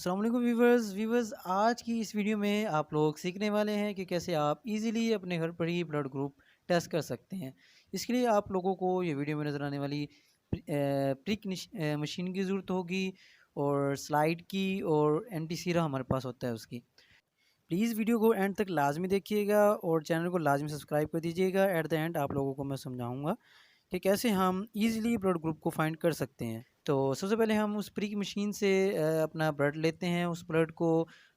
अस्सलाम वालेकुम व्यूवर्स आज की इस वीडियो में आप लोग सीखने वाले हैं कि कैसे आप इजीली अपने घर पर ही ब्लड ग्रुप टेस्ट कर सकते हैं। इसके लिए आप लोगों को ये वीडियो में नज़र आने वाली प्रिक मशीन की ज़रूरत होगी और स्लाइड की और एंटी सीरा हमारे पास होता है उसकी। प्लीज़ वीडियो को एंड तक लाजमी देखिएगा और चैनल को लाजमी सब्सक्राइब कर दीजिएगा। एट द एंड आप लोगों को मैं समझाऊँगा कि कैसे हम ईज़िली ब्लड ग्रुप को फाइंड कर सकते हैं। तो सबसे पहले हम उस प्रिक मशीन से अपना ब्लड लेते हैं। उस ब्लड को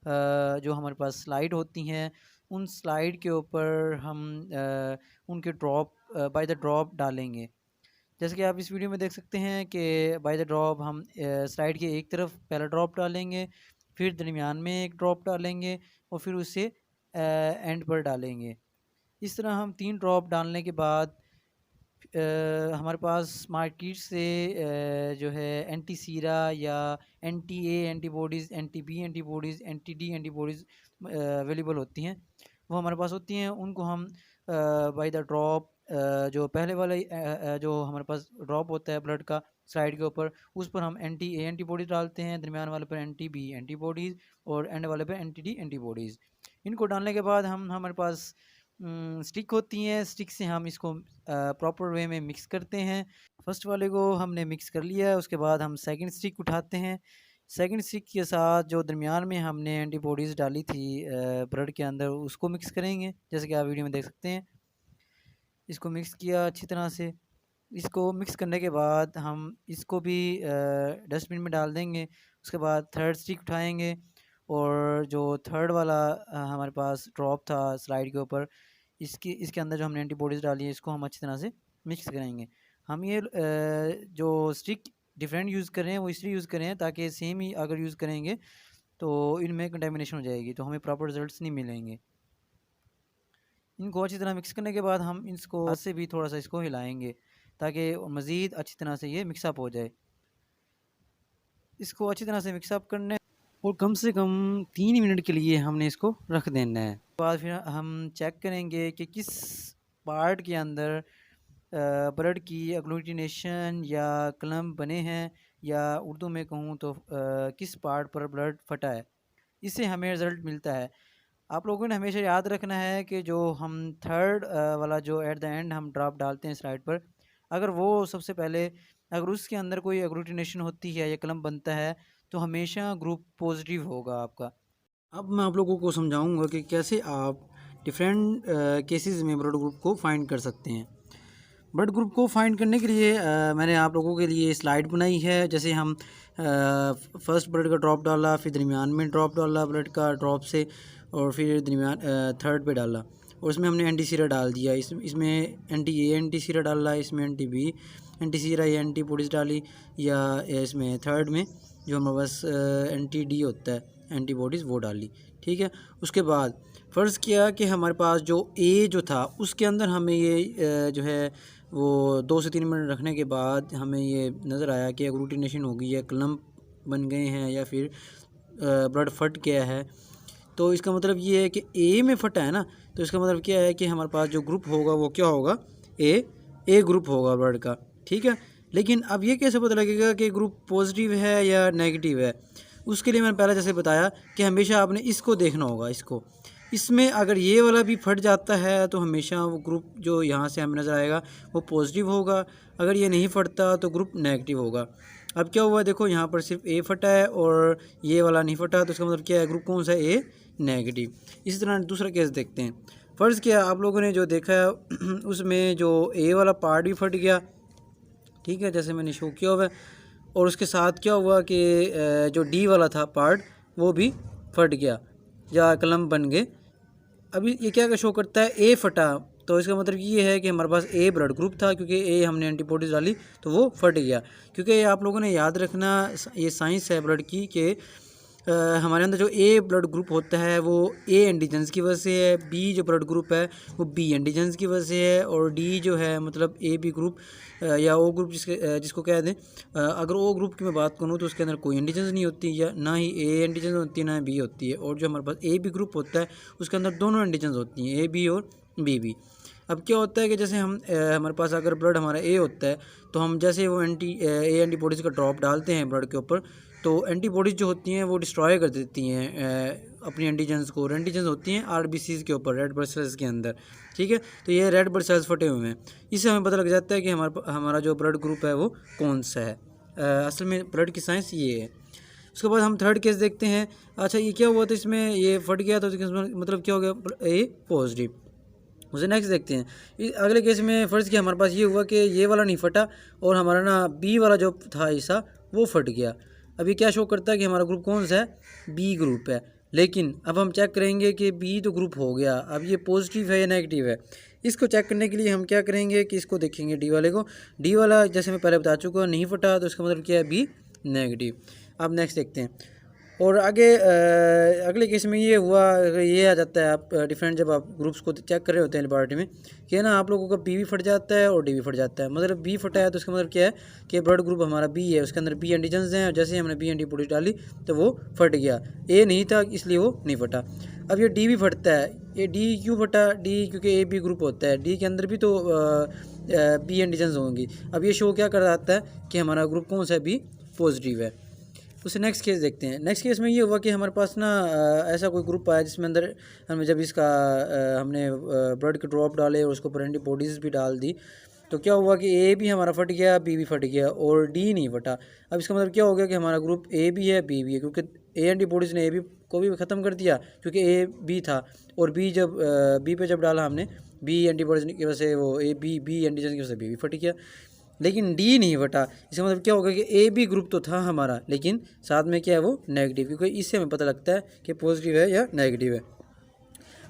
जो हमारे पास स्लाइड होती हैं, उन स्लाइड के ऊपर हम उनके ड्रॉप बाय द ड्रॉप डालेंगे। जैसे कि आप इस वीडियो में देख सकते हैं कि बाय द ड्रॉप हम स्लाइड के एक तरफ पहला ड्रॉप डालेंगे, फिर दरमियान में एक ड्रॉप डालेंगे और फिर उसे एंड पर डालेंगे। इस तरह हम 3 ड्रॉप डालने के बाद हमारे पास मार्केट से जो है एंटी सीरा या anti A antibodies, anti B antibodies, anti D antibodies available होती हैं। वो हमारे पास होती हैं, उनको हम बाय द ड्रॉप जो पहले वाले जो हमारे पास ड्रॉप होता है ब्लड का स्लाइड के ऊपर, उस पर हम एंटी ए एंटीबॉडीज़ डालते हैं, दरमियान वाले पर एंटी बी एंटीबॉडीज़ और एंड वाले पर एंटी डी एंटीबॉडीज़। इनको डालने के बाद हम हमारे पास स्टिक होती हैं, स्टिक से हम इसको प्रॉपर वे में मिक्स करते हैं। फर्स्ट वाले को हमने मिक्स कर लिया है, उसके बाद हम सेकंड स्टिक उठाते हैं। सेकंड स्टिक के साथ जो दरमियान में हमने एंटीबॉडीज़ डाली थी ब्लड के अंदर, उसको मिक्स करेंगे, जैसे कि आप वीडियो में देख सकते हैं। इसको मिक्स किया अच्छी तरह से। इसको मिक्स करने के बाद हम इसको भी डस्टबिन में डाल देंगे। उसके बाद थर्ड स्टिक उठाएँगे और जो थर्ड वाला हमारे पास ड्रॉप था स्लाइड के ऊपर, इसके अंदर जो हमने एंटीबॉडीज़ डाली है, इसको हम अच्छी तरह से मिक्स करेंगे। हम ये जो स्टिक डिफरेंट यूज़ कर रहे हैं, वो इसलिए यूज़ कर रहे हैं ताकि सेम ही अगर यूज़ करेंगे तो इनमें कंटामिनेशन हो जाएगी, तो हमें प्रॉपर रिजल्ट्स नहीं मिलेंगे। इनको अच्छी तरह मिक्स करने के बाद हम इसको हाथ से भी थोड़ा सा इसको हिलाएंगे ताकि मज़ीद अच्छी तरह से ये मिक्सअप हो जाए। इसको अच्छी तरह से मिक्सअप करने और कम से कम 3 मिनट के लिए हमने इसको रख देना है। उसके बाद फिर हम चेक करेंगे कि किस पार्ट के अंदर ब्लड की एग्लूटिनेशन या क्लम्प बने हैं, या उर्दू में कहूँ तो किस पार्ट पर ब्लड फटा है। इससे हमें रिज़ल्ट मिलता है। आप लोगों ने हमेशा याद रखना है कि जो हम थर्ड वाला जो एट द एंड हम ड्रॉप डालते हैं स्लाइड पर, अगर वो सबसे पहले अगर उसके अंदर कोई एग्लूटिनेशन होती है या क्लम्प बनता है, तो हमेशा ग्रुप पॉजिटिव होगा आपका। अब मैं आप लोगों को समझाऊंगा कि कैसे आप डिफरेंट केसेस में ब्लड ग्रुप को फाइंड कर सकते हैं। ब्लड ग्रुप को फाइंड करने के लिए मैंने आप लोगों के लिए स्लाइड बनाई है। जैसे हम फर्स्ट ब्लड का ड्रॉप डाला, फिर दरमियान में ड्रॉप डाला ब्लड का ड्रॉप से, और फिर दरमियान थर्ड पे डाला और इसमें हमने एंटी सीरा डाल दिया। इसमें एंटी ए एंटी सीरा डाला, इसमें एंटी बी एंटी सीरा या एंटी बॉडीज़ डाली, या इसमें थर्ड में जो हमारे पास एंटी डी होता है एंटीबॉडीज़ वो डाली। ठीक है, उसके बाद फ़र्ज़ किया कि हमारे पास जो ए जो था उसके अंदर हमें ये जो है वो 2 से 3 मिनट रखने के बाद हमें ये नज़र आया कि एग्लूटिनेशन हो गई है, क्लम्प बन गए हैं या फिर ब्लड फट गया है। तो इसका मतलब ये है कि ए में फटा है ना, तो इसका मतलब क्या है कि हमारे पास जो ग्रुप होगा वो क्या होगा, ए ग्रुप होगा ब्लड का। ठीक है, लेकिन अब ये कैसे पता लगेगा कि ग्रुप पॉजिटिव है या नेगेटिव है? उसके लिए मैंने पहले जैसे बताया कि हमेशा आपने इसको देखना होगा। इसमें अगर ये वाला भी फट जाता है तो हमेशा वो ग्रुप जो यहाँ से हमें नज़र आएगा वो पॉजिटिव होगा। अगर ये नहीं फटता तो ग्रुप नेगेटिव होगा। अब क्या हुआ, देखो यहाँ पर सिर्फ ए फटा है और ये वाला नहीं फटा, तो इसका मतलब क्या है, ग्रुप कौन सा है, ए नेगेटिव। इसी तरह दूसरा केस देखते हैं। फ़र्ज़ किया आप लोगों ने जो देखा है उसमें जो ए वाला पार्ट भी फट गया। ठीक है, जैसे मैंने शो किया हुआ है, और उसके साथ क्या हुआ कि जो डी वाला था पार्ट वो भी फट गया या कलम बन गए। अभी ये क्या शो करता है, ए फटा, तो इसका मतलब ये है कि हमारे पास ए ब्लड ग्रुप था, क्योंकि ए हमने एंटीबॉडीज़ डाली तो वो फट गया। क्योंकि आप लोगों ने याद रखना, ये साइंस है ब्लड की कि हमारे अंदर जो ए ब्लड ग्रुप होता है वो ए एंटीजन्स की वजह से है, बी जो ब्लड ग्रुप है वो बी एंटीजन्स की वजह से है, और डी जो है मतलब ए बी ग्रुप या ओ ग्रुप जिसको कह दें। अगर ओ ग्रुप की मैं बात करूँ तो उसके अंदर कोई एंटीजन्स नहीं होती, या ना ही ए एंटीजन्स होती है ना बी होती है। और जो हमारे पास ए बी ग्रुप होता है उसके अंदर दोनों एंटीजन्स होती हैं, ए बी और बी बी। अब क्या होता है कि जैसे हम हमारे पास अगर ब्लड हमारा ए होता है, तो हम जैसे वो ए एंटीबॉडीज़ का ड्रॉप डालते हैं ब्लड के ऊपर, तो एंटीबॉडीज़ जो होती हैं वो डिस्ट्रॉय कर देती हैं अपनी एंटीजेंस को। एंटीजेंस होती हैं आरबीसीज़ के ऊपर, रेड ब्लड सेल्स के अंदर, ठीक है। तो ये रेड ब्लड सेल्स फटे हुए हैं, इससे हमें पता लग जाता है कि हमारा जो ब्लड ग्रुप है वो कौन सा है। असल में ब्लड की साइंस ये है। उसके बाद हम थर्ड केस देखते हैं। अच्छा, ये क्या हुआ था, इसमें ये फट गया तो मतलब क्या हो गया, ए पॉजिटिव। उसे नेक्स्ट देखते हैं। अगले केस में फ़र्ज़ किया हमारे पास ये हुआ कि ये वाला नहीं फटा और हमारा ना बी वाला जो था हिस्सा वो फट गया। अब ये क्या शो करता है कि हमारा ग्रुप कौन सा है, बी ग्रुप है। लेकिन अब हम चेक करेंगे कि बी तो ग्रुप हो गया, अब ये पॉजिटिव है या नेगेटिव है। इसको चेक करने के लिए हम क्या करेंगे कि इसको देखेंगे डी वाले को। डी वाला जैसे मैं पहले बता चुका हूँ नहीं फटा, तो इसका मतलब क्या है, बी नेगेटिव। अब नेक्स्ट देखते हैं। और आगे अगले केस में ये हुआ, ये आ जाता है आप डिफरेंट, जब आप ग्रुप्स को चेक कर रहे होते हैं लेबॉरेटरी में, कि ना आप लोगों का बी भी फट जाता है और डी भी फट जाता है। मतलब बी फटा है तो इसका मतलब क्या है कि ब्लड ग्रुप हमारा बी है, उसके अंदर बी एंटीजेंस हैं, और जैसे ही हमने बी एंटीबॉडी डाली तो वो फट गया। ए नहीं था इसलिए वो नहीं फटा। अब ये डी भी फटता है। ये डी क्यों फटा, डी क्योंकि ए बी ग्रुप होता है, डी के अंदर भी तो बी एंटीजेंस होंगी। अब ये शो क्या कर रहा है कि हमारा ग्रुप कौन सा है, बी पॉजिटिव है। उससे नेक्स्ट केस देखते हैं। नेक्स्ट केस में ये हुआ कि हमारे पास ना ऐसा कोई ग्रुप आया जिसमें अंदर हमने जब इसका हमने ब्लड के ड्रॉप डाले और उसको ऊपर एंटीबॉडीज़ भी डाल दी, तो क्या हुआ कि ए भी हमारा फट गया, बी भी फट गया और डी नहीं फटा। अब इसका मतलब क्या हो गया कि हमारा ग्रुप ए भी है, बी भी है, क्योंकि ए एंटीबॉडीज़ ने ए बी को भी ख़त्म कर दिया, क्योंकि ए बी था, और बी जब बी पे जब डाला हमने बी एंटीबॉडीज़ की वजह से वो ए बी एंटीजन की वजह से बी भी फट गया। लेकिन डी नहीं फटा। इसका मतलब क्या होगा कि ए बी ग्रुप तो था हमारा, लेकिन साथ में क्या है वो नेगेटिव, क्योंकि इससे हमें पता लगता है कि पॉजिटिव है या नेगेटिव है।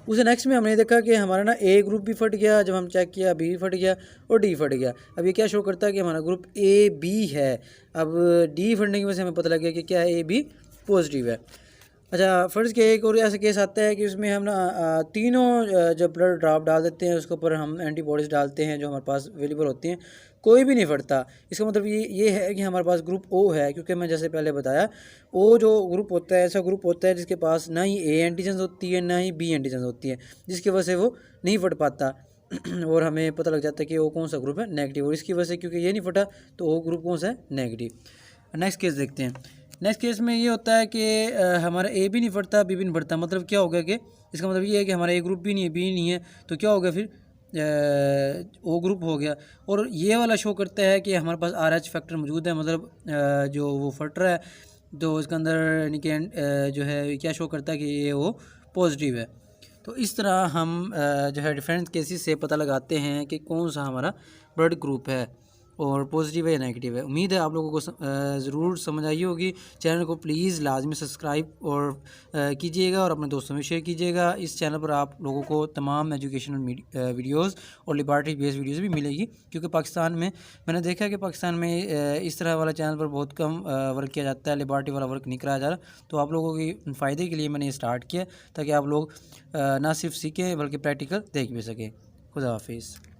उसे नेक्स्ट में हमने देखा कि हमारा ना ए ग्रुप भी फट गया, जब हम चेक किया बी भी फट गया और डी फट गया। अब ये क्या शो करता है कि हमारा ग्रुप ए बी है। अब डी फटने की वजह से हमें पता लग गया कि क्या है, ए बी पॉजिटिव है। अच्छा, फ़र्ज़ के एक और ऐसा केस आता है कि उसमें हम ना तीनों जब ब्लड ड्रॉप डाल देते हैं, उसके ऊपर हम एंटीबॉडीज़ डालते हैं जो हमारे पास अवेलेबल होती हैं, कोई भी नहीं फटता। इसका मतलब ये है कि हमारे पास ग्रुप ओ है, क्योंकि मैं जैसे पहले बताया, ओ जो ग्रुप होता है ऐसा ग्रुप होता है जिसके पास ना ही ए एंटीजन होती है ना ही बी एंटीजन होती है, जिसकी वजह से वो नहीं फट पाता और हमें पता लग जाता है कि वो कौन सा ग्रुप है, नेगेटिव। और इसकी वजह से क्योंकि ये नहीं फटा तो वो ग्रुप कौन सा है, नेगेटिव। नेक्स्ट केस देखते हैं। नेक्स्ट केस में ये होता है कि हमारा ए भी नहीं फटता, बी भी नहीं फटता। मतलब क्या हो गया कि इसका मतलब ये है कि हमारा ए ग्रुप भी नहीं है, बी नहीं है, तो क्या हो गया फिर, ओ ग्रुप हो गया। और ये वाला शो करता है कि हमारे पास RH फैक्टर मौजूद है, मतलब जो वो फट रहा है तो इसके अंदर यानी कि जो है क्या शो करता है कि ये वो पॉजिटिव है। तो इस तरह हम जो है डिफरेंट केसेस से पता लगाते हैं कि कौन सा हमारा ब्लड ग्रुप है और पॉजिटिव है या नेगेटिव है। उम्मीद है आप लोगों को ज़रूर समझ आई होगी। चैनल को प्लीज़ लाजमी सब्सक्राइब और कीजिएगा और अपने दोस्तों में शेयर कीजिएगा। इस चैनल पर आप लोगों को तमाम एजुकेशनल वीडियोस और लेबॉरेटरी बेस्ड वीडियोस भी मिलेगी, क्योंकि पाकिस्तान में मैंने देखा है कि पाकिस्तान में इस तरह वाला चैनल पर बहुत कम वर्क किया जाता है, लेबॉरेटरी वाला वर्क नहीं कराया जा रहा। तो आप लोगों के फ़ायदे के लिए मैंने स्टार्ट किया, ताकि आप लोग ना सिर्फ सीखें बल्कि प्रैक्टिकल देख भी सकें। खुदा हाफिज़।